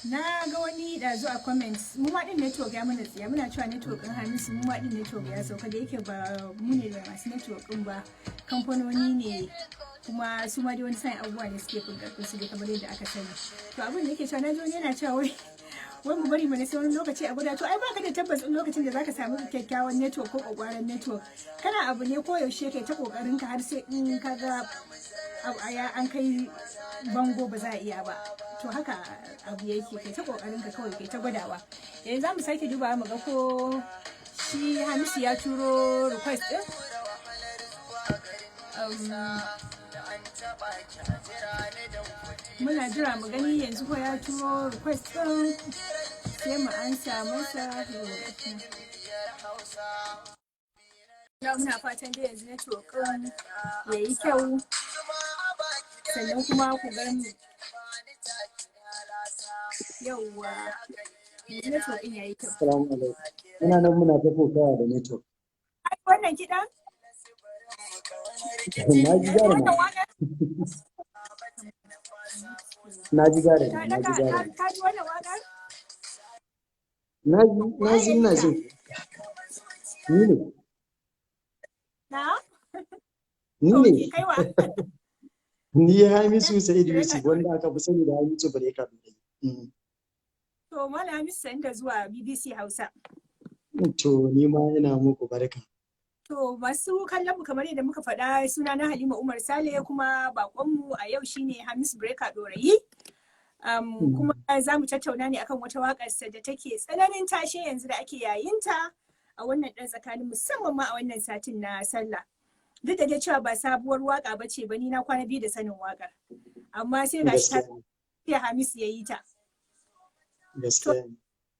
Na ga wani da zuwa comments mu ma din network ya mana tsiya muna cewa network din Hamisu mu ma din network ya sauka da yake ba mu ne da masu network din ba kamfanoni ne kuma su ma dai wani sa'in abubuwa ne suke fin karfin su kamar yadda aka sani to abin da yake cewa na ji wani yana cewa wai mu bari mana sai wani lokaci a guda to ai baka da tabbas in lokacin da zaka samu kyakkyawan network ko kwakwaran network kana abu ne ko yaushe kai ta kokarin ka har sai in ka ga an kai bango ba za a iya ba to haka abu yake kai ta kokarin ka kawai kai ta gwadawa yanzu za mu sake dubawa mu ga ko shi Hamisu ya turo request din muna jira mu gani yanzu ko ya turo request din sai mu ansa masa yau muna fatan da yanzu network ya yi kyau sannan kuma ku gani yauwa yanzu network ɗin ya yi kyau. Assalamu alaikum. Muna nan muna ta kokawa da network. Wannan kiɗan? Na ji gara na. Na ji gara na. Na ji gara. Ka ji wannan waƙar? Na ji ina jin. Ni ne. Na? Ni ne. Kaiwa. Ni Hamisu Sa'id Yusuf wanda aka fi sani da Hamisu Breka. To Malam Hamisu sani da zuwa BBC Hausa. To ni ma ina muku barka. To masu kallon mu kamar yadda muka faɗa suna na Halima Umar Sale kuma bakonmu a yau shine Hamisu Breka Dorayi. Kuma za mu tattauna ne akan wata waƙarsa da take tsananin tashe yanzu da ake yayinta a wannan ɗan tsakanin musamman ma a wannan satin na sallah. Duk da dai cewa ba sabuwar waƙa ba ce ba ni na kwana biyu da sanin waƙar. Amma sai ga shi ta Hamisu ya yi ta.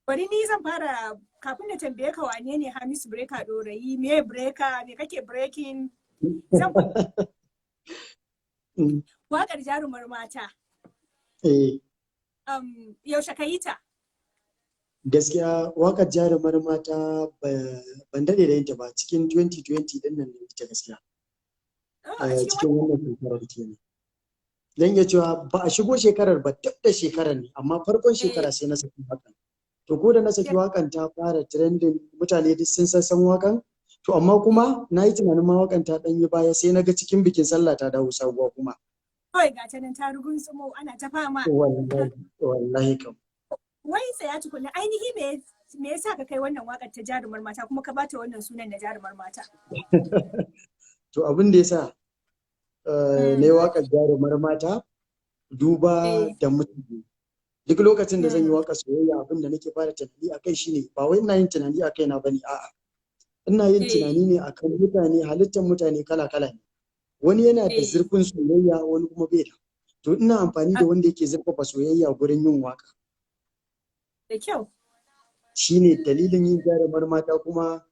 Bari ni zan fara kafin na tambaye ka wane ne Hamisu Breka Dorayi, me breka, me kake breaking? Zan waƙar jarumar mata. Yaushe ka yi ta? Gaskiya waƙar jarumar mata ban daɗe da yinta ba cikin 2020 ɗin nan ne ita gaskiya. Cikin wannan shekarar kenan. Zan iya cewa ba a shigo shekarar ba duk da shekarar ne amma farkon shekara sai na saki waƙan. To ko da na saki waƙan ta fara trending mutane duk sun san waƙan to amma kuma na yi tunanin ma waƙan ta ɗan yi baya sai na ga cikin bikin sallah ta dawo sabuwa kuma. Kawai ga ta nan ta rugun tsumo ana ta fama. Wallahi kam. Wai tsaya tukuna ainihi me yasa ka kai wannan waƙar ta jarumar mata kuma ka bata wannan sunan na jarumar mata? To abin da yasa na yi waƙar jarumar mata duba da mutane. Duk lokacin da zan yi waƙar soyayya abin da nake fara tunani a kai shine ba wai ina yin tunani a kaina bane a'a. Ina yin tunani ne akan mutane halittar mutane kala-kala ne. Wani yana da zurfin soyayya wani kuma bai da. To ina amfani da wanda yake zurfafa soyayya gurin yin waƙa. Da kyau. Shine dalilin yin jarumar mata kuma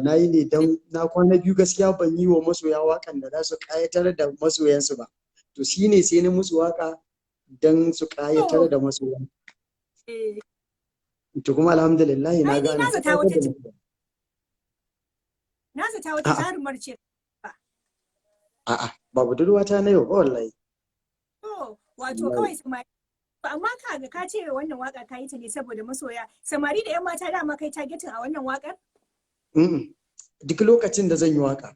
na yi ne don na kwana biyu gaskiya ban yi wa masoya waƙan da za su ƙayatar da masoyansu ba. To shine sai na musu waƙa don su ƙayatar da masoyan. To kuma alhamdulillah na ga na zata wata jarumar ce. A'a ba budurwata na yau ba wallahi. Wato kawai samari. Amma kaga ka ce wannan waka ka yi ta ne saboda masoya. Samari da 'yan mata dama kai targeting a wannan wakar? Duk lokacin da zan yi waka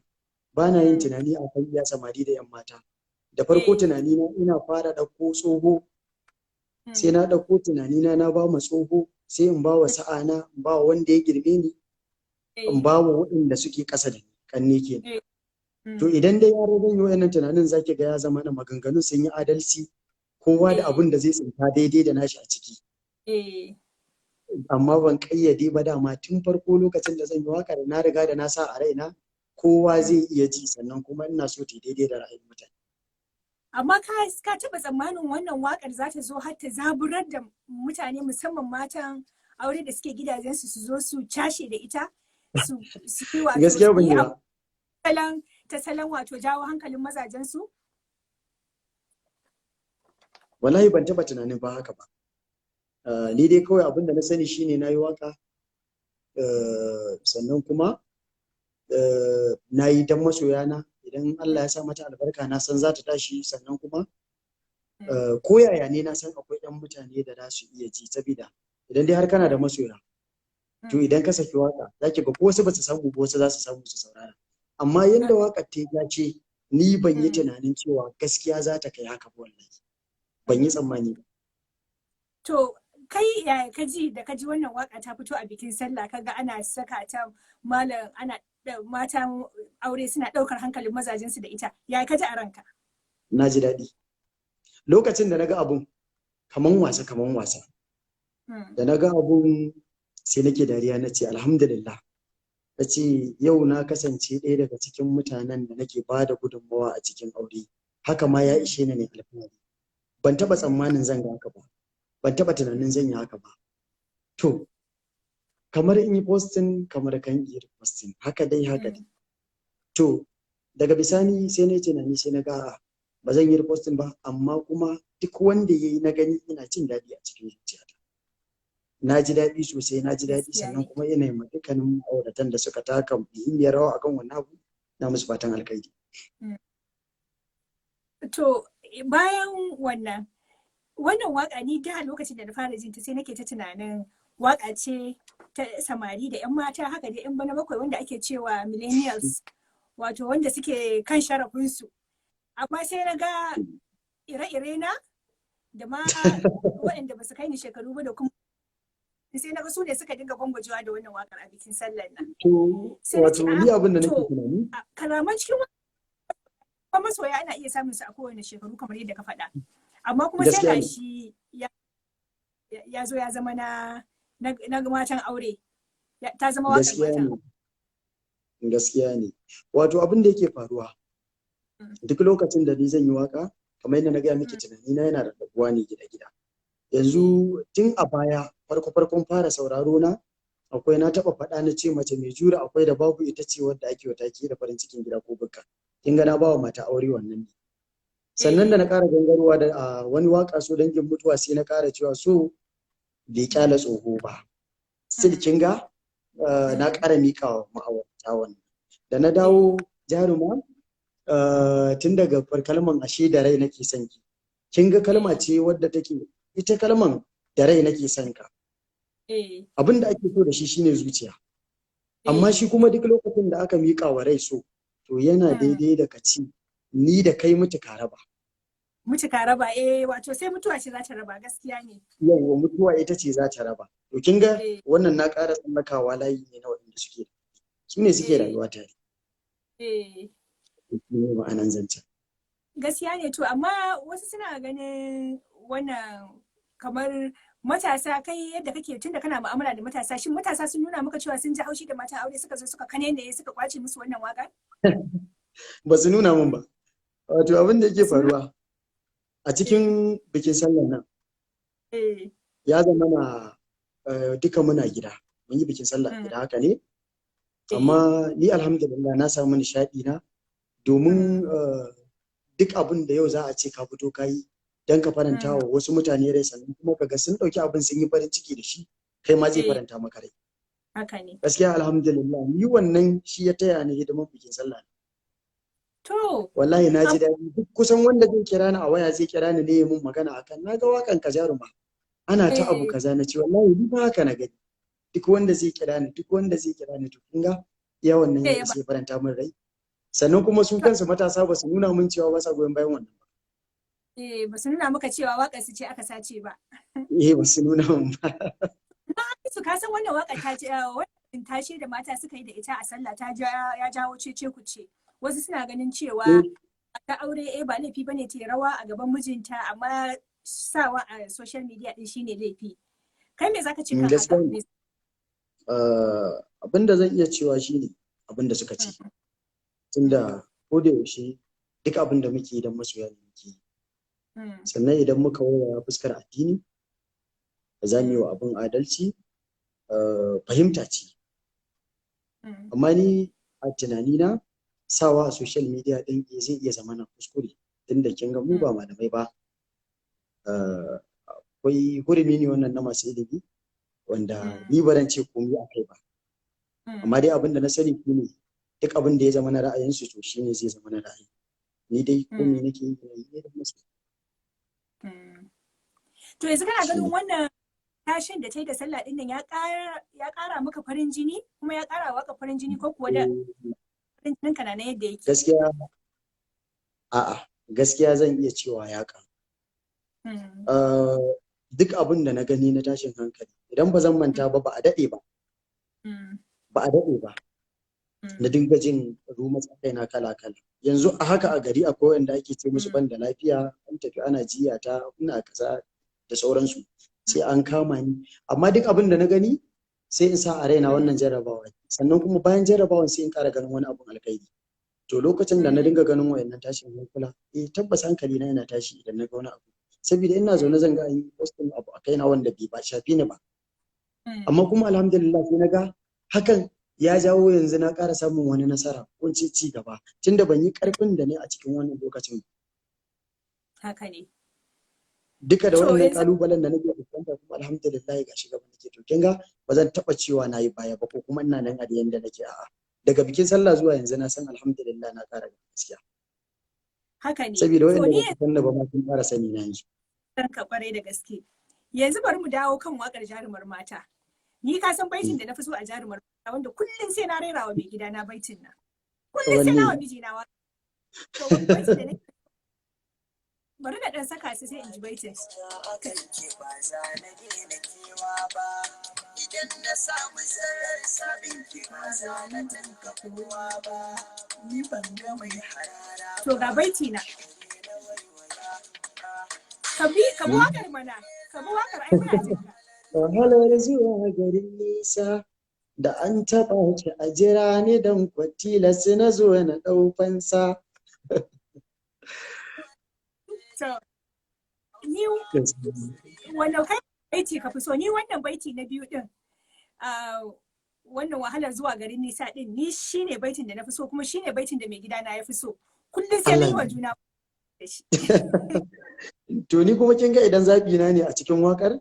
ba na yin tunani a kan iya samari da 'yan mata. Da farko tunani na ina fara ɗauko tsoho sai na ɗauko tunani na ba ma tsoho sai in ba wa sa'ana in ba wa wanda ya girme ni in ba wa waɗanda suke ƙasa da ni kanne ke. To idan dai yaro zan yi wa'annan tunanin zaki ga ya zama na maganganun sun yi adalci kowa da abin da zai tsinta daidai da nashi a ciki. Amma ban kayyade ba dama tun farko lokacin da zan yi waka da na riga da na sa a raina kowa zai iya ji sannan kuma ina so ta daidai da ra'ayin mutane. Amma ka taɓa tsammanin wannan wakar za ta zo har ta zaburar da mutane musamman matan aure da suke gidajensu su zo su cashe da ita? Su yi wato gaskiya ban yi ba. Ta salon wato jawo hankalin mazajensu? Wallahi ban taɓa tunanin ba haka ba. Ni dai kawai abin da na sani shine na yi waka sannan kuma na yi dan masoyana idan Allah ya sa mata albarka na san za ta tashi sannan kuma ko yaya ne na san akwai 'yan mutane da za su iya ji, saboda idan dai har kana da masoya to idan ka saki waka zaki ga ko wasu ba su samu ba wasu za su samu su saurara, amma yanda wakar ta ya ce ni ban yi tunanin cewa gaskiya za ta kai haka wallahi ban yi tsammani ba. To kai ya kaji da kaji wannan waka ta fito a bikin sallah kaga ana saka ta malam ana matan aure suna daukar hankalin mazajensu da ita, ya kaji a ranka? Na ji daɗi lokacin da na ga abun kaman wasa da na ga abun sai nake dariya na ce alhamdulillah, na ce yau na kasance ɗaya daga cikin mutanen da nake ba da gudunmawa a cikin aure, haka ma ya ishe ni ne alfahari. Ban taɓa tsammanin zan ga haka ba, ban taɓa tunanin zan yi haka ba. To kamar in yi posting kamar kan yi posting haka dai. To daga bisani sai na yi tunani sai na ga ba zan yi posting ba, amma kuma duk wanda ya yi na gani ina jin daɗi a cikin zuciyata. Na ji daɗi sosai, na ji daɗi, sannan kuma ina yi dukkanin ma'auratan da suka taka muhimmiyar rawa akan wannan abu na musu fatan alkhairi. To bayan wannan waka ni da lokacin da na fara jinta sai nake ta tunanin waka ce ta samari da 'yan mata haka da 'yan bana bakwai wanda ake cewa millennials, wato wanda suke kan sharafinsu, amma sai na ga ire-ire na da ma waɗanda ba su kai ni shekaru ba da kuma sai na ga su ne suka dinga gwangwajewa da wannan wakar a bikin sallar nan. Wato ni abin da nake tunani kalaman cikin kuma masoya ana iya samun su a kowane shekaru kamar yadda ka faɗa, amma kuma sai ga shi ya zo ya zama na matan aure, ta zama wakar matan. Gaskiya ne, wato abin da yake faruwa duk lokacin da ni zan yi waka kamar yadda na gaya miki tunani na yana da rabuwa ne gida-gida. Yanzu tun a baya farkon fara sauraro na akwai na taɓa faɗa na ce mace mai jura akwai da babu ita ce wadda ake wata ke da farin cikin gida ko bukka. Kin ga na bawa mata aure wannan ne. Sannan da na ƙara gangarwa da wani waka so dangin mutuwa sai na ƙara cewa so bai kyala tsoho ba. Still kin ga na ƙara miƙa wa ma'aurata wannan. Da na dawo jaruma tun daga kalman ashe da rai nake son ki. Kin ga kalma ce wadda take ita kalman da rai nake son ka. Abin da ake so da shi shine zuciya. Amma shi kuma duk lokacin da aka miƙa wa rai so to yana daidai da kaci ni da kai mutu ka raba. Mutu ka raba, wato sai mutuwa ce za ta raba, gaskiya ne. Yawwa mutuwa ita ce za ta raba. To kin ga wannan na ƙara tsallakawa layi ne na waɗanda suke su ne suke rayuwa tare. Ne ma'anan zancen. Gaskiya ne, to amma wasu suna ganin wannan kamar matasa, kai yadda kake tunda kana mu'amala da matasa, shin matasa sun nuna maka cewa sun ji haushi da matan aure suka zo suka kane ne suka kwace musu wannan waka? Ba su nuna min ba. Wato abin da yake faruwa a cikin bikin sallar nan ya zama na duka muna gida, mun yi bikin sallah gida haka ne, amma ni alhamdulillah na samu nishaɗi na domin duk abin da yau za a ce ka fito ka yi don ka faranta wa wasu mutane rai, sannan kuma kaga sun ɗauki abin sun yi farin ciki da shi, kai ma zai faranta maka rai. Haka ne. Gaskiya alhamdulillah ni wannan shi ya taya ni hidiman bikin sallah. To. Wallahi na ji daɗi, duk kusan wanda zai kira ni a waya zai kira ni ne mun magana akan na ga wakan ka jaruma. Ana ta abu kaza na ce wallahi ni ba haka na gani. Duk wanda zai kira ni to kun ga iya wannan ya sai faranta min rai. Sannan kuma su kansu matasa ba su nuna min cewa ba sa goyon bayan wannan ba. Ba su nuna maka cewa waƙar su ce aka sace ba. Ba su nuna min ba. Su ka san wannan waƙar wannan tashe da mata suka yi da ita a sallah ya jawo cece kuce. Wasu suna ganin cewa ta aure ba laifi bane ta rawa a gaban mijinta, amma sawa a social media din shine laifi. Kai me zaka ce kan haka? Abin da zan iya cewa shine abin da suka ce. Tunda ko da yaushe duk abin da muke idan masoya ne muke yi. Sannan idan muka waya fuskar addini za mu yi wa abin adalci, fahimta ce. Amma ni a tunanina sawa a social media din zai iya zama na kuskure, tunda kin ga mu ba malamai ba. Akwai hurumi ne wannan na masu ilimi wanda ni ba zan ce komai a kai ba. Amma dai abin da na sani ne duk abin da ya zama na ra'ayinsu to shine zai zama na ra'ayi. Ni dai komai nake yi da masu. To yanzu kana ganin wannan tashin da ta yi da sallah din nan ya ƙara maka farin jini kuma ya ƙara waka farin jini ko kuwa da farin jinin ka na yadda yake? Gaskiya a'a, gaskiya zan iya cewa ya ƙaru. Duk abin da na gani na tashin hankali idan ba zan manta ba a daɗe ba. Ba a daɗe ba. Na dinga jin rumors a kaina kala-kala. Yanzu a haka a gari akwai wanda ake ce musu ban da lafiya, an tafi ana jiya ta ina kaza da sauransu. Sai an kama ni. Amma duk abin da na gani sai in sa a raina wannan jarrabawa. Sannan kuma bayan jarrabawan sai in ƙara ganin wani abun alkhairi. To lokacin da na dinga ganin wayannan tashin hankula, tabbas hankali na yana tashi idan na ga wani abu. Saboda ina zaune zan ga an yi posting abu a kaina wanda bai ba shafi ni ba. Amma kuma alhamdulillah sai na ga hakan ya jawo yanzu na ƙara samun wani nasara ko ci gaba tunda ban yi ƙarfin da ne a cikin wannan lokacin. Haka ne. Duka da wannan kalubalen da nake fuskanta kuma alhamdulillah ga shi gaba nake to kin ga ba zan taba cewa nayi baya ba ko kuma ina nan a da yanda nake a'a. Daga bikin sallah zuwa yanzu na san alhamdulillah na ƙara gaskiya. Haka ne. Saboda wanda ba su sanna ba ma sun ƙara sani na yanzu. Ka kware da gaske. Yanzu bari mu dawo kan waƙar jarumar mata. Ni ka san baitin da na fi so a jarumar mata wanda kullum sai na rera wa mai gida na baitin nan. Kullum sai na wa miji na wa. To baitin da nake bari na dan saka su sai in ji baitin. Idan na samu zarar sabin ki ba za na tanka kowa ba. Ni ban ga mai harara. To ga baiti na. Ka bi waƙar mana. Ka bi waƙar ai muna jin ka. Wahalar zuwa garin nisa da an taɓa ki a jira ni dan kwatila sai na zo na ɗau fansa. Ni wannan kai baiti ka fi so ni wannan baiti na biyu din wannan wahalar zuwa garin nisa din ni shine baitin da na fi so kuma shine baitin da mai gida na ya fi so kullum sai mun yi wa juna da shi. To ni kuma kin ga idan zabi na ne a cikin wakar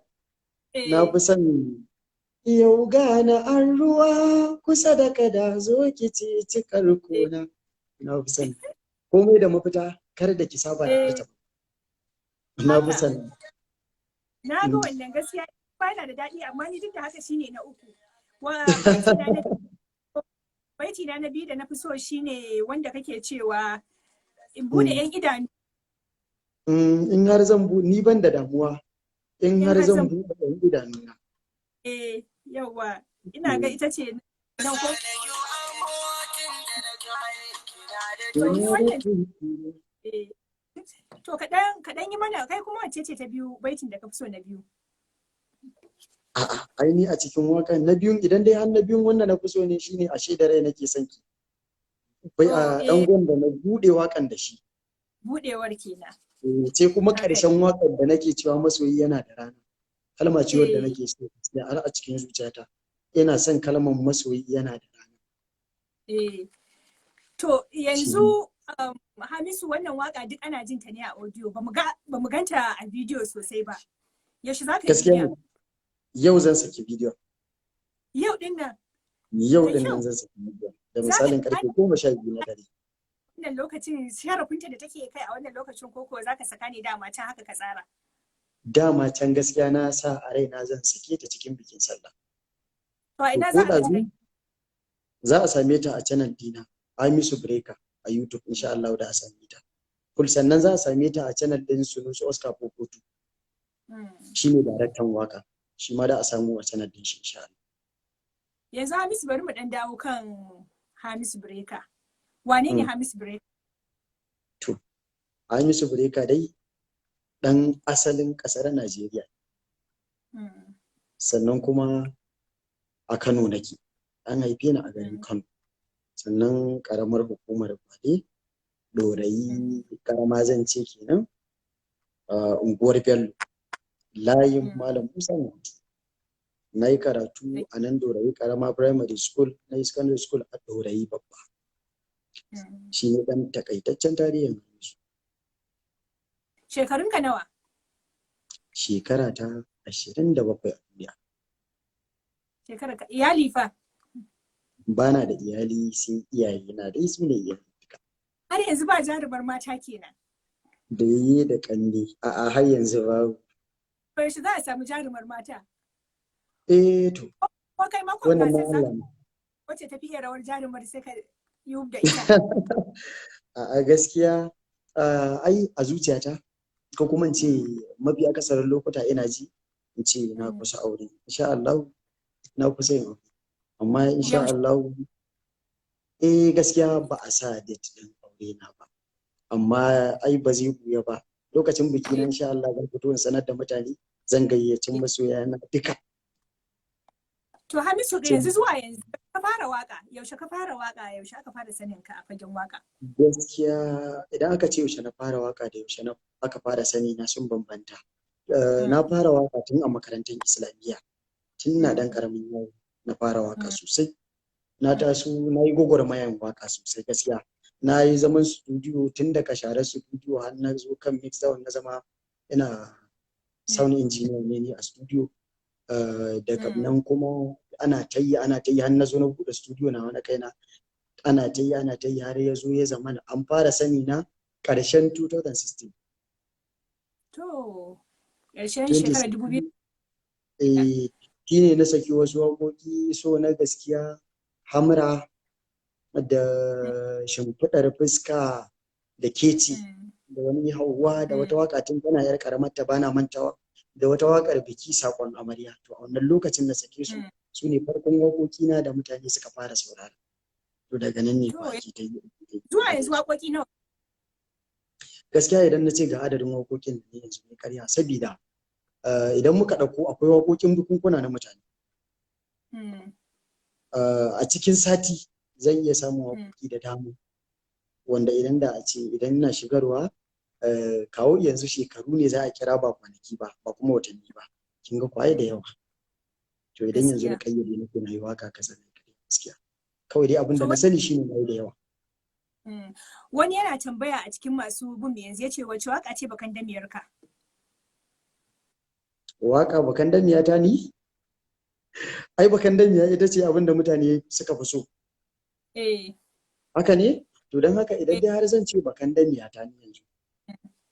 na fi son yau gana an ruwa kusa da kada zo ki ci cikar kona. Na fi son komai da mafita kar da ki saba da ita. Na fi son. Na ga wannan gaskiya ba na da daɗi amma ni duk da haka shine na uku. Baiti na biyu da na fi so shine wanda kake cewa in bude yan idanu. In har zan ni ban da damuwa. In har zan buɗe yan idanuna. Yawa ina ga ita ce nan ko. To kaɗan yi mana kai kuma wacce ce ta biyu baitin da ka fi so na biyu? A'a, aini a cikin wakan na biyun idan dai har na biyun wanda na fi so ne shine ashe da rai nake son ki. Bai a dan gwanda na bude wakan da shi. Budewar kenan. Sai kuma ƙarshen wakan da nake cewa masoyi yana da rana. Kalma ce wadda nake so har a cikin zuciyata. Ina son kalmar masoyi yana da rana. To yanzu Hamisu wannan waka duk ana jin ta ne a audio ba mu ganta a bidiyo sosai ba. Yaushe za ka yi bidiyo? Yau zan saki bidiyo. Yau din nan? Yau din nan zan saki bidiyo. Da misalin karfe 12 na dare. Wannan lokacin sharafinta da take kai a wannan lokacin koko za ka saka ne dama can haka ka tsara? Dama can gaskiya na sa a raina zan sake ta cikin bikin sallah. To ina za a za a same ta a channel dina Hamisu Breaker a YouTube insha Allah da a same ta. Sannan za a same ta a channel din Sunusi Oscar Popoto. Shi ne daraktan waka. Shi ma da a samu a channel din shi insha Allah. Yanzu Hamisu bari mu dan dawo kan Hamisu Breaker. Wane ne Hamisu Breaker? To, Hamisu Breaker dai dan asalin kasar Najeriya. Sannan kuma a Kano nake. An haife ni a garin Kano. Sannan karamar hukumar Bade, Dorayi karama zan ce kenan, unguwar Bello, layin Malam Musa Mutu. Na yi karatu a nan Dorayi karama primary school, na yi secondary school a Dorayi babba. Shi ne dan takaitaccen tarihin su. Shekarunka nawa? Shekara ta 27 a duniya. Shekara ka iyali fa? Bana da iyali sai iyaye na dai su ne iyali duka. Har yanzu ba jarumar mata kenan. Da yi da kanne a har yanzu babu. to shi za a samu jarumar mata. To Ko kai ma wannan ma contestant Allah ne. wacce ta fi iya rawar jarumar sai ka yi da ita. A gaskiya ai a zuciyata ko kuma in ce mafi akasarin lokuta ina ji in ce na kusa aure insha Allah na kusa yin aure amma insha Allah gaskiya ba a sa date din aure na ba amma ai ba zai buya ba lokacin biki na insha Allah zan fito in sanar da mutane zan gayyaci masoya na duka. To Hamisu yanzu zuwa yanzu ka fara waka yaushe ka fara waka yaushe aka fara sanin ka a fagen waka? Gaskiya idan aka ce yaushe na fara waka da yaushe na aka fara sani na sun bambanta. Na fara waka tun a makarantar Islamiyya tun na dan karamin yaro na fara waka sosai. Na taso na yi gwagwarmayan waka sosai gaskiya. Na yi zaman studio tun daga share studio har na zo kan mix down na zama ina sound engineer ne a studio. Daga nan kuma ana ta yi har na zo na buɗe studio na wani kaina ana ta yi har ya zo ya zama an fara sani na ƙarshen 2016. To ƙarshen shekarar 2016 shi ne na saki wasu waƙoƙi so na gaskiya hamra da shimfiɗar fuska da keci da wani hauwa da wata waƙa tun tana yar ƙaramar ta bana mantawa da wata waƙar biki sakon amarya to a wannan lokacin na sake su ne farkon waƙoƙi na da mutane suka fara saurara to daga nan ne ba ake ta yi zuwa yanzu waƙoƙi nawa gaskiya idan na ce ga adadin waƙoƙin da ne yanzu ne karya sabida idan muka ɗauko akwai waƙoƙin bukunkuna na mutane a cikin sati zan iya samun waƙoƙi da dama wanda idan da a ce idan na shigarwa kawo yanzu shekaru ne za a kira ba kwanaki ba kuma watanni ba kin ga kwaye da yawa to idan yanzu na kayyade nake na yi waka kaza ne gaskiya kawai dai abin da na sani shine na yi da yawa. Wani yana tambaya a cikin masu bin yanzu ya ce wace waka ce bakan damiyar ka? Waka bakan damiya ta ni? Ai bakan damiya ita ce abin da mutane suka fi so. Haka ne? To don haka idan dai har zan ce bakan damiya ta ni yanzu.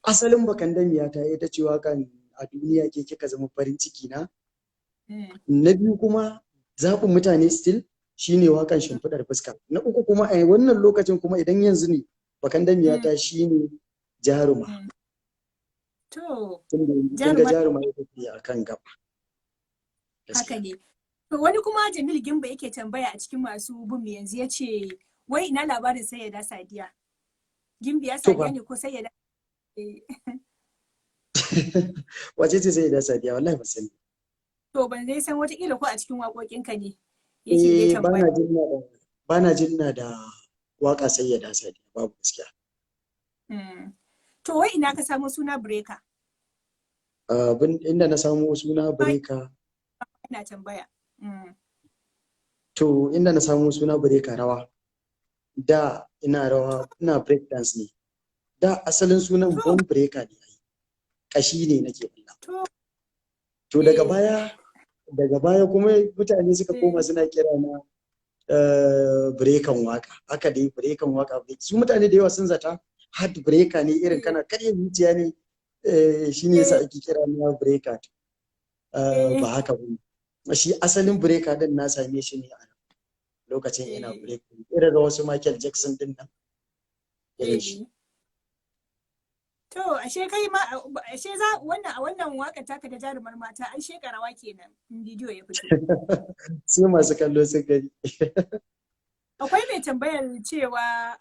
Asalin bakan damiya ta ita ce wakan a duniya ke kika zama farin ciki na. Na biyu kuma zaɓin mutane still shine wakan shimfiɗar fuska. Na uku kuma a wannan lokacin kuma idan yanzu ne bakan damiya ta shine jaruma. To, jaruma ya tafi a kan gaba. Haka ne. To wani kuma Jamil Gimba yake tambaya a cikin masu bin yanzu ya ce wai ina labarin Sayyada Sadiya. Gimbiya Sadiya ne ko Sayyada? Wace ce Sayyada Sadiya wallahi ba sani. To ban zai san watakila ko a cikin waƙoƙinka ne. Yake dai tambaya. Bana jin na da waka Sayyada Sadiya babu gaskiya. To wai ina ka samu suna Breaker? Inda na samu suna Breaker. Ina tambaya. To inda na samu suna Breaker rawa. Da ina rawa ina break dance ne. Da asalin sunan Bone Breaker ne. Kashi ne nake bulla. To daga baya kuma mutane suka koma suna kira na breakan waka. Haka dai breakan waka. Su mutane da yawa sun zata hard breaker ne irin kana karya zuciya ne shi ne yasa ake kira na breaker. Ba haka ba. Shi asalin breaker din na same shi ne a lokacin ina break irin da wasu Michael Jackson din nan. Irin shi. To ashe kai ma ashe za wannan waka taka da jarumar mata an sheka rawa kenan in bidiyo ya fito. Sai masu kallo sun gani. Akwai mai tambayar cewa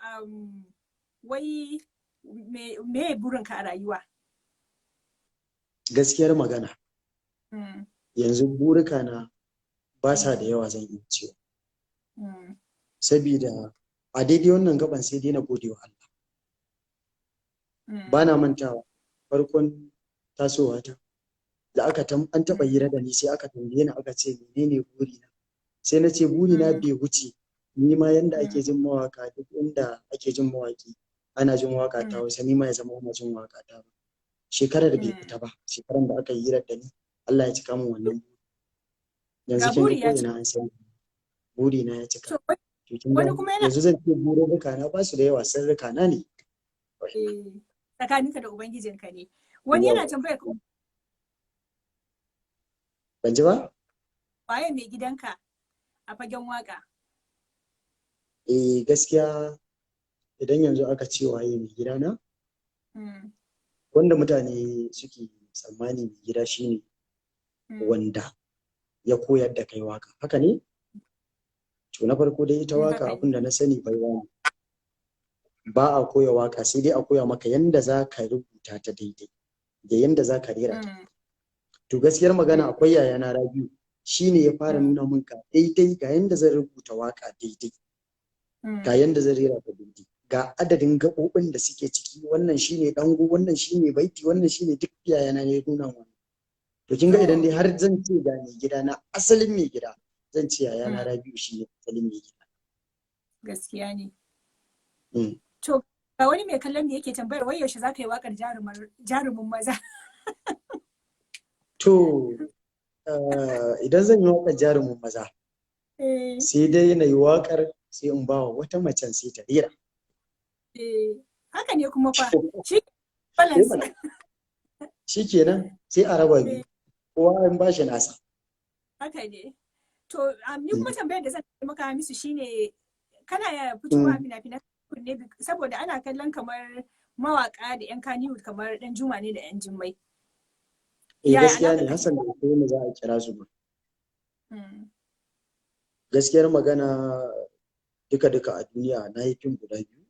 wai me burinka a rayuwa? Gaskiyar magana. Yanzu burika na ba sa da yawa zan iya cewa. Sabida a daidai wannan gaban sai dai na gode wa Allah. Ba na mantawa farkon tasowa ta da an taɓa hira da ni sai aka tambaye ni aka ce menene burina sai na ce burina bai wuce ni ma yanda ake jin mawaka duk inda ake jin mawaki ana jin waka ta Hausa ni ma ya zama ana jin waka ta ba shekarar bai fita ba shekaran da aka yi hirar da ni Allah ya cika min wannan yanzu kin ga ko ina an san burina ya cika yanzu zan ce burika na ba su da yawa sirrika na ne tsakaninka da ubangijinka ne wani yana tambayar Ban ji ba? Waye mai gidanka a fagen waka? Gaskiya idan yanzu aka ce waye mai gidana, Mm. wanda mutane suke tsammani mai gida shine wanda ya koyar da kai waka. Haka ne? To na farko dai ita waka Haka abin da ne. na sani baiwa ne. Ba a koya waka sai dai a koya maka yanda za ka rubuta ta daidai da yanda za ka rera ta. To gaskiyar magana akwai yayana Rabiu, shi ne ya fara nuna min ka daidai ga yanda zan rubuta waka daidai, ga yanda zan rera ta daidai, ga adadin gaɓoɓin da suke ciki, wannan shine dango, wannan shine baiti, wannan shine duk yayana ne ya nuna min. To kin ga idan dai har zan ce ga mai gida na asalin mai gida, zan ce yayana Rabiu shi ne asalin mai gida. Gaskiya ne. To ga wani mai kallon da yake tambayar wai yaushe za ka yi wakar jarumin maza? To idan zan yi wakar jarumin maza, sai dai na yi wakar sai in ba wa wata macen sai ta rera. Haka ne kuma fa shi balance. Shi kenan sai a raba biyu, kowa an ba shi nasa. Haka ne. To ni kuma tambayar da zan yi maka Hamisu shine kana fitowa fina-finan ne saboda ana kallon kamar mawaka da yan Kannywood kamar dan Juma ne da yan Jummai. Gaskiya ne Hassan da Hussein za a kira su ba. Gaskiyar magana duka a duniya na yi fim guda biyu.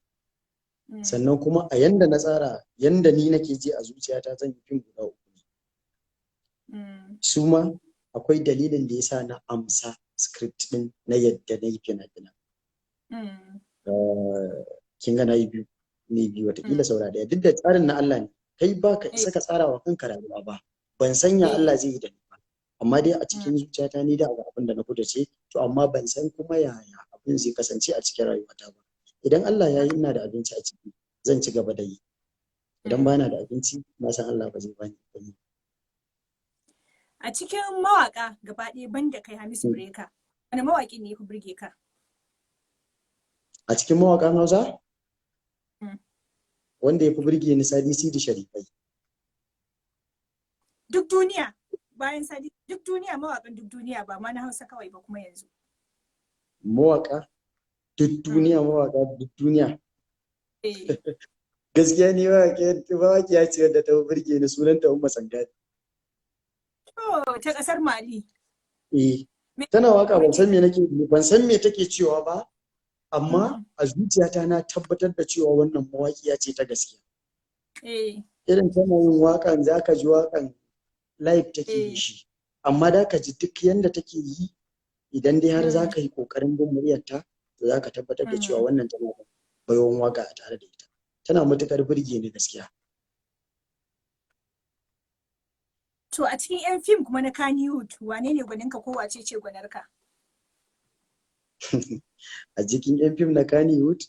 Sannan kuma a yanda na tsara, yanda ni nake ji a zuciyata zan yi fim guda uku. Su ma akwai dalilin da ya sa na amsa script din na yadda na yi fina-finan. Kin ga na yi biyu, ne biyu watakila saura daya. Duk da tsarin na Allah ne, kai ba ka isa ka tsara wa kanka rayuwa ba. Ban sanya Allah zai yi da ni ba. Amma dai a cikin zuciyata ni da abin da na kudace, to amma ban san kuma yaya abin zai kasance a cikin rayuwata ba. Idan Allah ya yi ina da abinci a ciki, zan ci gaba da yi. Idan ba na da abinci, na san Allah ba zai bani ba. A cikin mawaka gaba ɗaya banda kai Hamisu Breka, wani mawaki ne ya fi burge ka? A cikin mawakan Hausa? Wanda ya fi burge ni Sadi Sidi Sharifai. Duk duniya bayan Sadi, duk duniya mawakan duk duniya ba ma na Hausa kawai ba kuma yanzu. Mawaka duk duniya, mawaka duk duniya. Gaskiya ni mawaki ya ce wadda ta burge ni sunanta Umma Sangari. Ta kasar Mali. Tana waka ban san me take cewa ba, amma a zuciyata na tabbatar da cewa wannan mawaƙiya ce ta gaskiya. Irin tana yin waƙan za ka ji waƙan live take yi shi, amma da ka ji duk yanda take yi, idan dai har za ka yi ƙoƙarin bin muryarta, to za ka tabbatar da cewa wannan tana da baiwan waƙa a tare da ita. Tana matuƙar burge ni gaskiya. To a cikin 'yan fim kuma na Kannywood, wane ne gwaninka ko wace ce gwanarka? A cikin 'yan fim na Kannywood,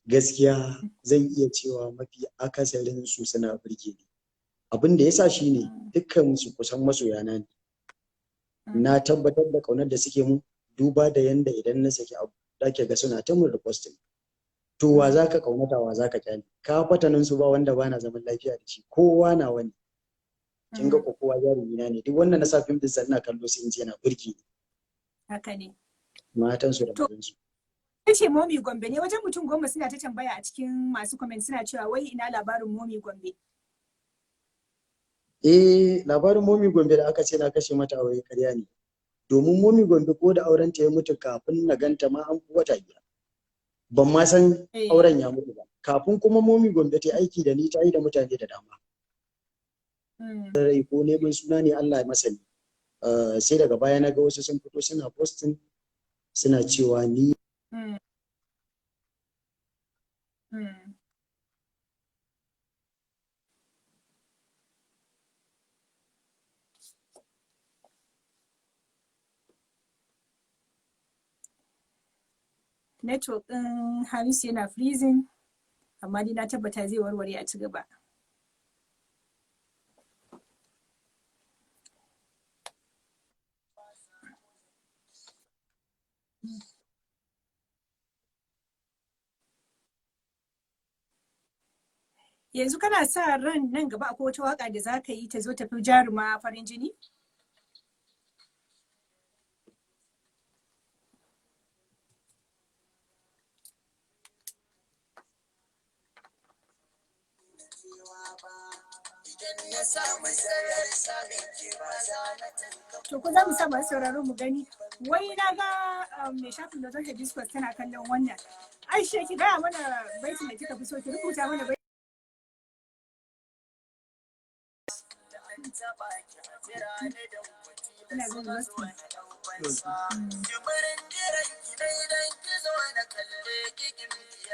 gaskiya zan iya cewa mafi akasarin su suna burge ni. Abin da ya sa shi ne dukkan su kusan masoyana ne. Na tabbatar da ƙaunar da suke mun, duba da yanda idan na saki abu zaki ga suna ta mun reposting. To wa za ka ƙaunata, wa za ka kyale? Ka fatanin su ba wanda bana zaman lafiya da shi, kowa na wani. Kin ga ko kowa jarumina ne, duk wanda na sa fim din sannan kallo sai in ji yana burge ni. Haka ne. Matan su da mazan su. Ce Momi Gombe ne, wajen mutum 10 suna ta tambaya a cikin masu comment suna cewa wai ina labarin Momi Gombe. Labarin Momi Gombe da aka ce na kashe mata aure ƙarya ne. Domin Momi Gombe ko da auren ta ya mutu kafin na ganta ma an fi wata biyar. Ban ma san auren ya mutu ba. Kafin kuma Momi Gombe ta aiki da ni, ta yi da mutane da dama. Rai ko neman suna ne Allah masani. Sai daga baya na ga wasu sun fito suna posting suna cewa ni network ɗin Hamisu yana freezing, amma ni na tabbata zai warware a ci gaba. Yanzu kana sa ran nan gaba akwai wata waka da za ka yi ta zo tafi jaruma farin jini? To ko za mu sa masu sauraro mu gani. Wai na ga mai shafin da zaka discuss tana kallon wannan. Aisha ki gaya mana baitin da kika fi so ki rubuta mana baitin. Ina ga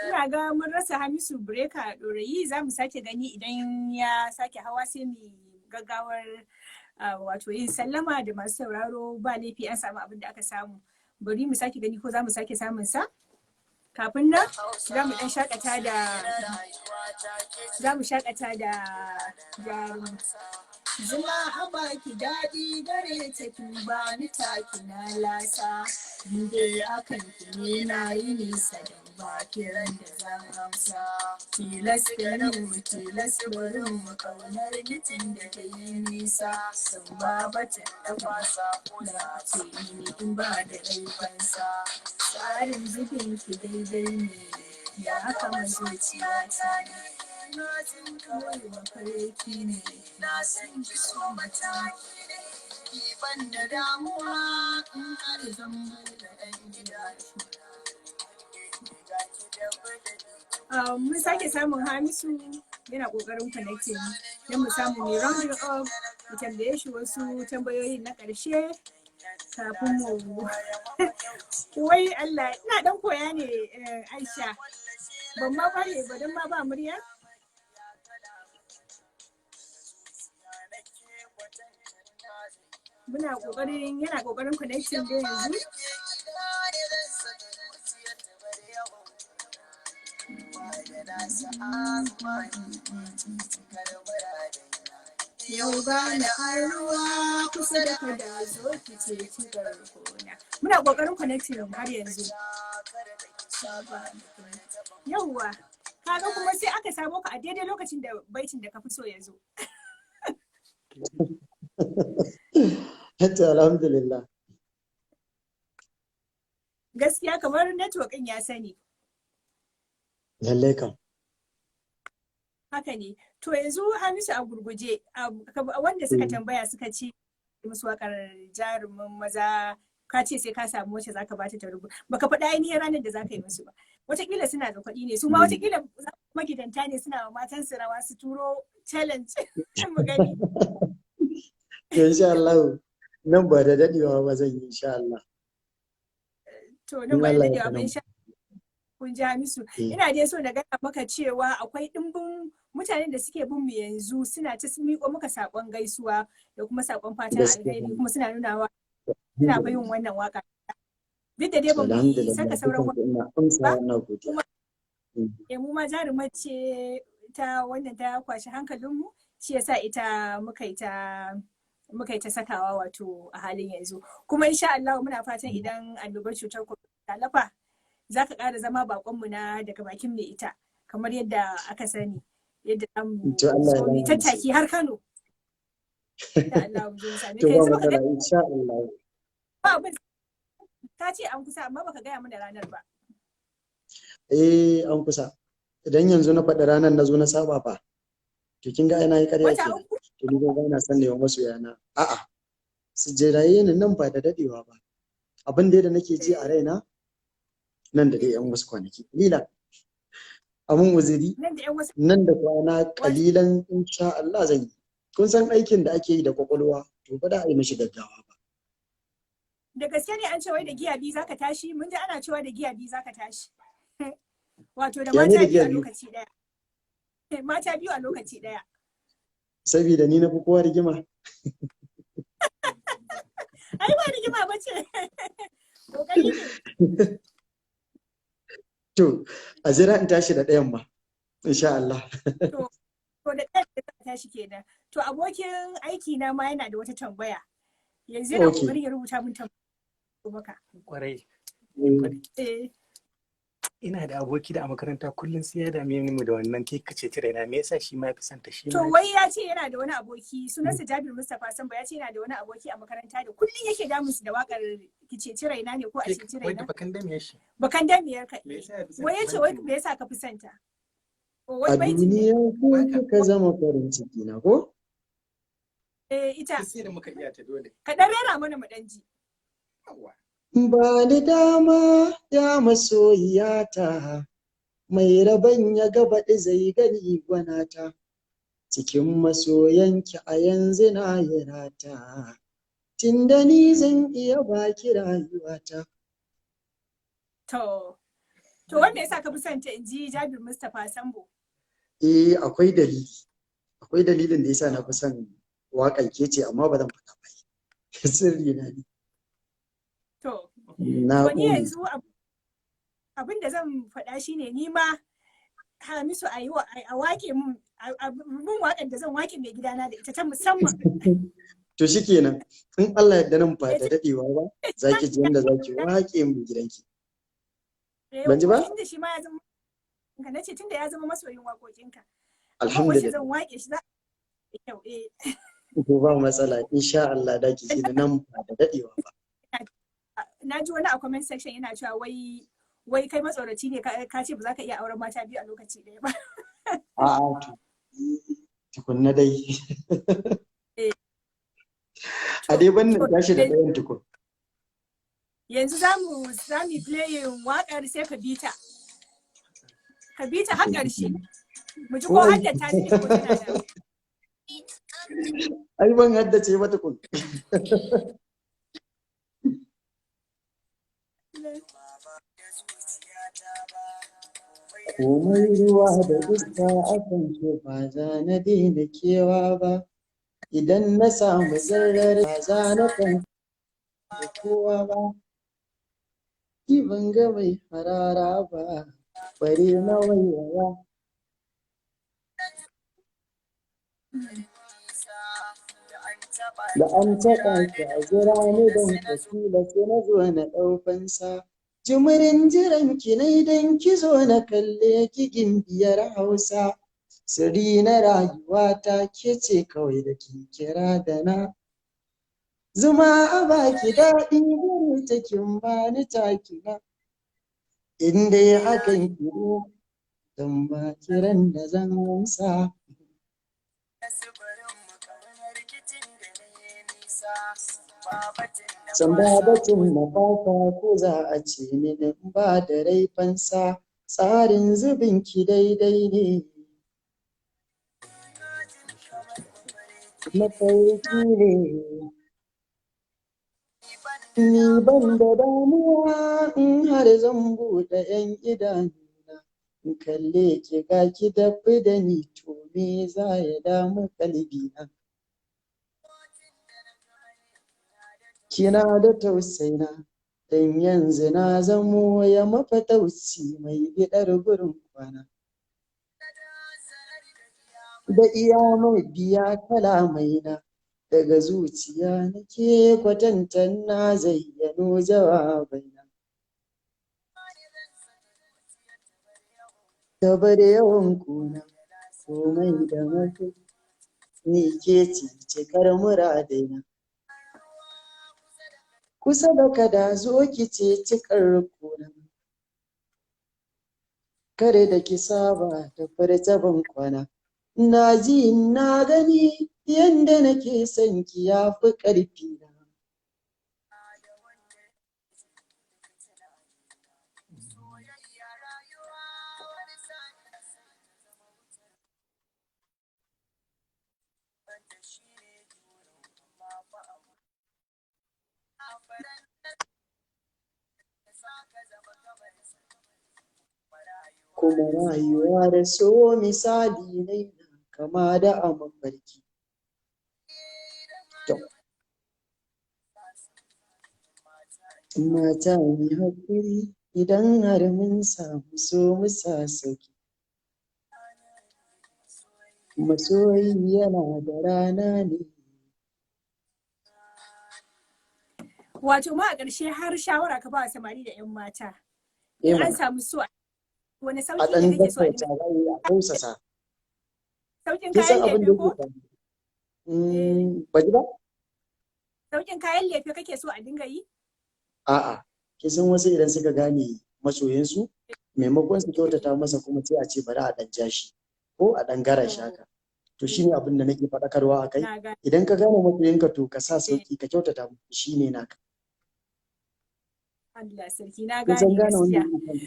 Ina ga mun rasa Hamisu Breka Dorayi, za mu sake gani idan ya sake hawa sai mu gaggawar wato yin sallama da masu sauraro. Ba laifi an samu abin da aka samu. Bari mu sake gani ko za mu sake samun sa. Kafin nan za mu dan shakata da jarum. Zuma a baki daɗi gare ta kin ba ni taki na lasa. Inda akan ki ne na yi nisa da ba kiran da zan amsa. Tilas barin mu kaunar nitin da ta yi nisa. Sun ba bata da fasa na ce ni in ba da laifansa. Tsarin zubin ki daidai ne ya kama zuciya ta ne. Na san kawai mafarki ne, na san ki so mataki ne, ban da damuwa in har zan da ɗan gida. Mun sake samun Hamisu yana ƙoƙarin connecting don mu samu mai rounding up mu tambaye shi wasu tambayoyin na ƙarshe kafin mu. Wai Allah, ina ɗan koya ne Aisha, ban ma bare ba don ma ba murya. Yana ƙoƙarin connection da yanzu. Yau gane ruwa kusa da kada zo ki ce ki garkona. Muna ƙoƙarin connection har yanzu. Yauwa, kaga kuma sai aka samo ka a daidai lokacin da baitin da ka fi so ya zo. Alhamdulillah. Gaskiya kamar networking ya sani. Lallai kam. Haka ne. To yanzu Hamisu a gurguje wanda suka tambaya suka ce musu wakar jarumin maza ka ce sai ka samu wacce zaka bata ta rubuta. Baka faɗa ainihin ranar da zaka yi musu ba. Wataƙila suna da kuɗi ne, su ma wataƙila magidanta ne suna wa matan su rawa su turo challenge mu gani. Insha Allah nan ba da dadewa ba zan yi insha Allah. To nan ba da dadewa ba insha kun ji Hamisu. Ina dai so na gaya maka cewa akwai ɗimbin mutanen da suke bin mu yanzu suna ta miƙo maka saƙon gaisuwa da kuma saƙon fatan alheri kuma suna nunawa suna yin wannan waka. Duk da dai ba mu saka sauran ba. Mu ma jarumar ce ta wannan ta kwashi hankalinmu shi yasa ita muka yi ta sakawa wato a halin yanzu. Kuma insha Allah muna fatan idan annobar cutar ta lafa za ka ƙara zama baƙonmu na daga bakin mai ita kamar yadda aka sani yadda mu tattaki har Kano. Ta ce an kusa amma baka gaya mana ranar ba. An kusa. Idan yanzu na faɗi ranar na zo na saba fa. To kin ga ina yi ƙarya ke. To ni ba na san ne wa masoyana. A'a. Su jiraye ni nan ba da dadewa ba. Abin da nake ji a raina nan da dai yan wasu kwanaki. Lila. Amun uzuri nan da kwana kalilan insha Allah zan yi. Kun san aikin da ake yi da kwakwalwa to ba da a yi mashi gaggawa ba. Da gaske ne an ce wai da giya biyu zaka tashi, mun ji ana cewa da giya biyu zaka tashi. Wato da mata biyu a lokaci daya. Mata biyu a lokaci daya. Saboda ni na fi kowa rigima. Ai ba rigima ba ce. Kokari ne. To, a jira in tashi da ɗayan ma, insha Allah. To da ɗayan da ta tashi kenan. To abokin aiki na ma yana da wata tambaya. Yanzu yana kokarin ya rubuta min tambaya. Kwarai. Ina da aboki da a makaranta kullum sai ya dame mu da wannan ke kace tire na me yasa shi ma ya fi santa shi. To wai ya ce yana da wani aboki sunansa Jabir Mustapha Samba ya ce yana da wani aboki a makaranta da kullum yake damun su da wakar kice tire na ne ko a ce tire na. Wai da bakan damiyar shi. Bakan damiyar ka. Wai ya ce wai me yasa ka fi santa? A duniya ko ka zama farin ciki na ko? ita. Sai da muka iya ta dole. Ka dan rera mana mu dan ji. Ba ni dama ya masoyiyata, mai rabon ya gabaɗi zai gani gwanata, cikin masoyanki a yanzu na yi rata, tunda ni zan iya baki rayuwata. To wanda yasa ka fi son ta inji Jabir Mustapha Sambo? Akwai dalili. Akwai dalilin da yasa na fi son waƙan ke ce, amma ba zan faɗa ba. Sirri na ne. To ɓoye. ni yanzu abin da zan faɗa shine ni ma Hamisu a wake mun waƙar da zan wake mai gidana da ita ta musamman. To shikenan, in Allah yadda nan ba da daɗewa ba, zaki ji yanda zaki wake mu gidanki. Ban ji ba? Tunda shi ma ya zama ka nace tunda ya zama masoyin waƙoƙinka. Alhamdulillah. Zan wake shi za kyau Ko ba matsala, insha Allah da ki ji nan ba da daɗewa ba. Na ji wani a comment section yana cewa wai kai matsoraci ne ka ce ba za ka iya auren mata biyu a lokaci ɗaya ba. A'a to tukunna dai. A dai ban nan tashi da ɗayan tukun. Yanzu za mu playing waƙar sai ka bita. Ka bita har ƙarshe. Mu ji ko haddata ne ko tana da. Ai ban haddace ba tukun. Komai ruwa da iska akan ce ba za na daina kewa ba, idan na samu zarar ba za na kan kowa ba, ki ban ga mai harara ba, bare na waiwaya. Da an taɓa ki a jira ni don fasila sai na zo na ɗaukansa. Jimirin jiran ki ne don ki zo na kalle ki gimbiyar Hausa. Sirri na rayuwa ta ke ce kawai da kin kira da na. Zuma a baki daɗi gare ta kin bani taki na. In dai hakan kiro zan ba kiran da zan amsa. San batun na fata ko za a ce mini ba da rai fansa, tsarin zubin ki daidai ne. Mafarki ne. Ni ban da damuwa in har zan buɗe 'yan idanuna, in kalle ki ga ki dafi da ni, to me za ya damu kalbina. Kina da tausayina, dan yanzu na zamo ya mafatauci mai biɗar gurin kwana. Da iya mai biya kalamaina, daga zuciya nake kwatantan na zayyano jawabaina. Ta bar yawan kuna, komai da mafi, ni ke cikar muradaina. Kusa da kada zo ki ce cikar kuna, kare da ki saba da farta ban kwana. Na ji na gani yanda nake son ki ya fi ƙarfi na. Kuma rayuwa da so misali ne kama da a mafarki. Mata mai haƙuri idan har mun samu so mu sa sauki. Masoyi yana da rana ne. Wato ma a ƙarshe har shawara ka ba samari da 'yan mata. In an samu so wani sauki ne kake so a dinga a tausasa. Saukin kayan lefe ko? Ba ji ba? Saukin kayan lefe kake so a dinga yi? A'a, kisan wasu idan suka gane masoyinsu, maimakon su kyautata masa kuma sai a ce bari a ɗan jashi ko a ɗan gara shaka. to shine abin da nake faɗakarwa a kai. Na gane. Idan ka gane masoyinka to ka sa sauki ka kyautata musu, shine naka. Allah sarki, na Kun san gane gane wanda gaskiya. yake kan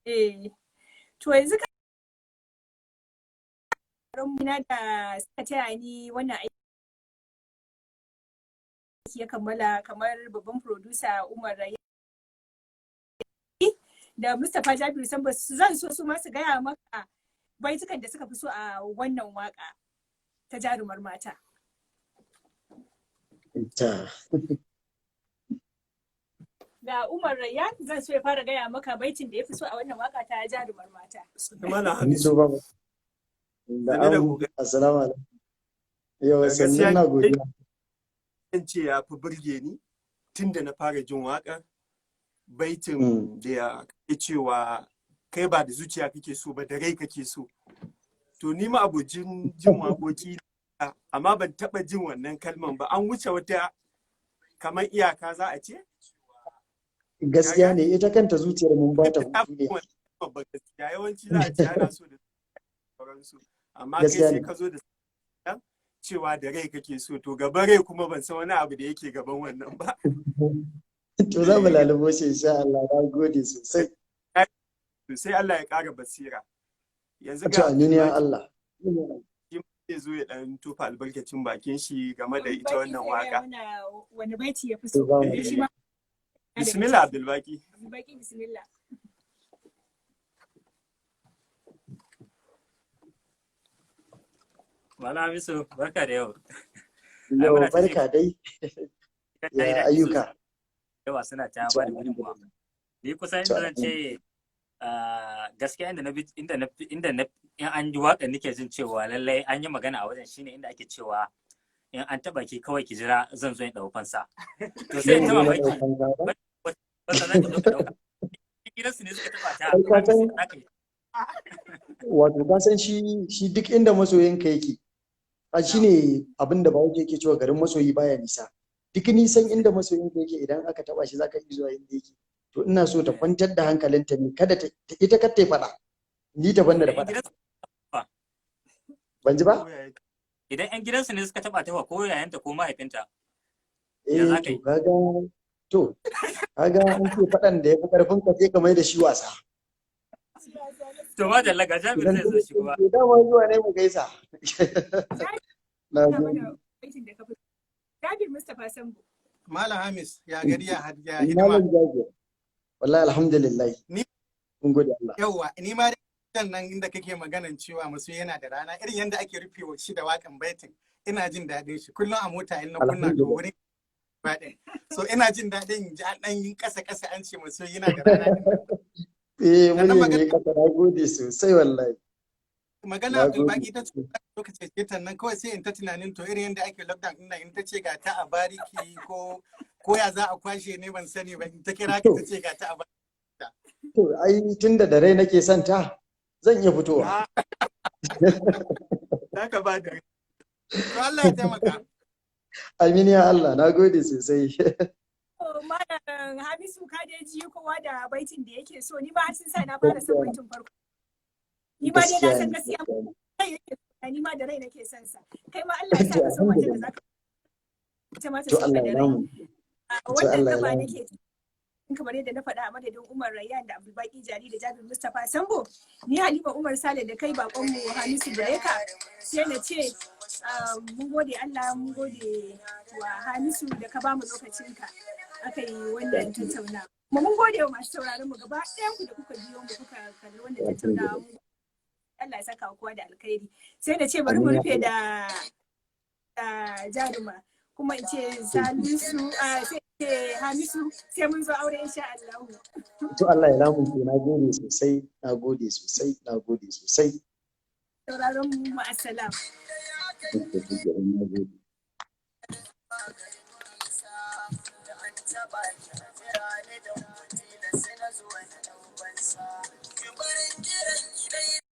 ka. To yanzu na da suka taya ni wannan aiki ya kammala, kamar babban producer Umar Rayi da Mustapha Jabiru Sambo, zan so su ma su gaya maka baitukan da suka fi so a wannan waka ta Jarumar Mata. Da Umar Rayyan zan so ya fara gaya maka baitin da ya fi so a wannan waka ta Jarumar Mata. Malam Hamisu. Assalamu alaikum. Yau sannan na godiya. Zan ce ya fi burge ni tun da na fara jin waƙar baitin da ya ke cewa kai ba da zuciya kake so ba da rai kake so. To ni ma abojin jin waƙoƙi amma ban taɓa jin wannan kalman ba, an wuce wata kamar iyaka za a ce? Gaskiya ne, ita kanta zuciyar mun ba ta hutu ne. Gaskiya yawanci za a ce ana so da sauransu, amma kai sai ka zo da cewa da rai kake so, to gaban rai kuma ban san wani abu da yake gaban wannan ba. To za mu lalubo shi insha Allah, na gode sosai. Sai Allah ya ƙara basira. Yanzu ga amin ya Allah. Zai zo ya dan tofa albarkacin bakin shi game da ita wannan waka. Wani baiti ya fi so? Bismillah Abdulbaki. Abdulbaki bismillah. Malam Hamisu, barka da yau. Yau barka dai. Ya ayyuka. Yawa suna ta ba da gudunmuwa. Ni kusan inda zan ce gaskiya inda na an yi waƙa nake jin cewa lallai an yi magana a wajen shine inda ake cewa in an taba ki kawai ki jira zan zo in ɗau fansa. To sai ta mamaki wata za ka zo ka ɗauka. Gidansu ne suka taba ta. Wato ka san shi duk inda masoyinka yake. A shi ne abin da bawo yake cewa garin masoyi baya nisa. Duk nisan inda masoyinka yake idan aka taba shi zaka iya zuwa inda yake. To ina so ta kwantar da hankalinta ne, kada ita kar ta faɗa. Ni ta banda da faɗa. Ban ji ba? Idan 'yan gidansu ne suka taba ta ko yayanta ko mahaifinta. To kaga an ce faɗan da ya fi ƙarfin ka sai ka mai da shi wasa. To ma da laga Jabir zai zo shi kuma. Dama zuwa ne mu gaisa. Jabir Mustapha Sambo. Malam Hamis ya gari ya hidima. Wallahi alhamdulillah. Mun gode Allah. Yawwa ni ma nan inda kake maganan cewa masu yana da rana irin yanda ake rufewa shi da wakan baitin ina jin daɗin shi kullum a mota in na kunna da wurin baɗin. So ina jin daɗin ji an ɗan yin ƙasa an ce masu yana da rana. Mun ne kasa na gode sosai wallahi. Magana Abdulbaki ta ce lokacin ce nan kawai sai in ta tunanin to irin yadda ake lockdown ina in ta ce ga ta a bariki ko ya za a kwashe ne ban sani ba in ta kira ka ta ce ga ta a bariki. To ai tunda da rai nake son ta zan iya fitowa. Zaka ba da to Allah ya taimaka. Amin ya Allah, na gode sosai. Malam Hamisu ka dai ji kowa da baitin da yake so, ni ba sun sa na fara son baitin farko. Ni ma dai na san gaskiya kai yake so, ni ma da rai nake son sa. Kai ma Allah ya sa ka so wanda da zaka ita ma ta so da rai. Wannan gaba nake kamar yadda na faɗa a madadin Umar Rayyan da Abdulbaki Jari da Jabir Mustapha Sambo, ni Halima Umar Sale da kai bakon mu Hamisu Breka sai na ce mun gode Allah, mun gode wa Hamisu da ka bamu lokacinka aka yi wannan tattaunawa. Kuma mun gode wa masu sauraron mu gaba ɗayan ku da kuka biyo mu kuka kalli wannan tattaunawa. Allah ya saka kowa da alkhairi. Sai na ce bari mu rufe da Jaruma kuma in ce Salisu sai Hamisu sai mun zo aure insha Allah. To Allah ya lamunce, na gode sosai, na gode sosai, na gode sosai. Sauraron mu assalam.